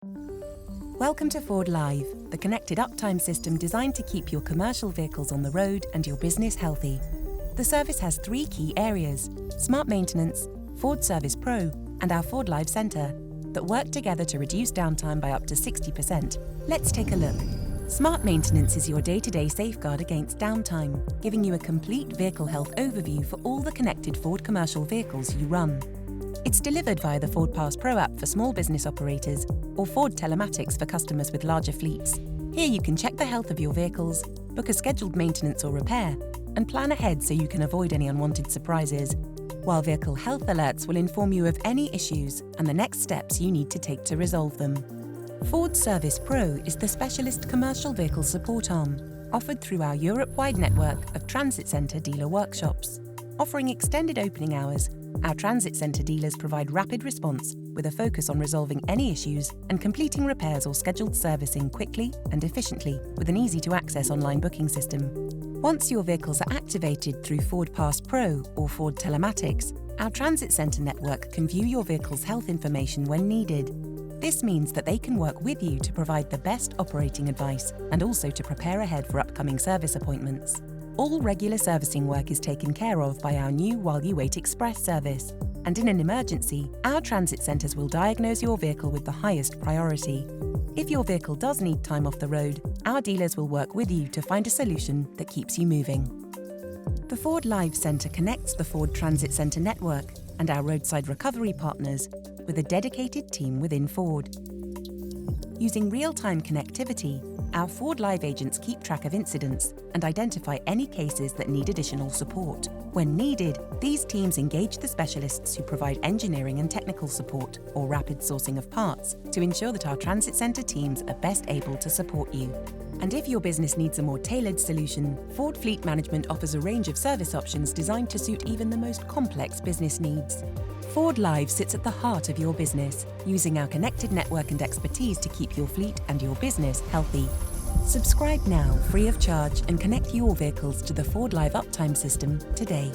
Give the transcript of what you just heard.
Welcome to FORDLiive, the connected uptime system designed to keep your commercial vehicles on the road and your business healthy. The service has three key areas: smart maintenance, Ford Service Pro, and our FORDLiive Centre, that work together to reduce downtime by up to 60%. Let's take a look. Smart maintenance is your day-to-day safeguard against downtime, giving you a complete vehicle health overview for all the connected Ford commercial vehicles you run. It's delivered via the FordPass Pro app for small business operators or Ford Telematics for customers with larger fleets. Here you can check the health of your vehicles, book a scheduled maintenance or repair, and plan ahead so you can avoid any unwanted surprises, while vehicle health alerts will inform you of any issues and the next steps you need to take to resolve them. Ford Service Pro is the specialist commercial vehicle support arm, offered through our Europe-wide network of transit centre dealer workshops. Offering extended opening hours, our transit centre dealers provide rapid response with a focus on resolving any issues and completing repairs or scheduled servicing quickly and efficiently with an easy-to-access online booking system. Once your vehicles are activated through FordPass Pro or Ford Telematics, our transit centre network can view your vehicle's health information when needed. This means that they can work with you to provide the best operating advice and also to prepare ahead for upcoming service appointments. All regular servicing work is taken care of by our new While You Wait Express service. And in an emergency, our transit centres will diagnose your vehicle with the highest priority. If your vehicle does need time off the road, our dealers will work with you to find a solution that keeps you moving. The FORDLiive Centre connects the Ford Transit Centre network and our roadside recovery partners with a dedicated team within Ford. Using real-time connectivity, our FORDLiive agents keep track of incidents and identify any cases that need additional support. When needed, these teams engage the specialists who provide engineering and technical support or rapid sourcing of parts to ensure that our transit centre teams are best able to support you. And if your business needs a more tailored solution, Ford Fleet Management offers a range of service options designed to suit even the most complex business needs. FORDLiive sits at the heart of your business, using our connected network and expertise to keep your fleet and your business healthy. Subscribe now, free of charge, and connect your vehicles to the FORDLiive Uptime system today.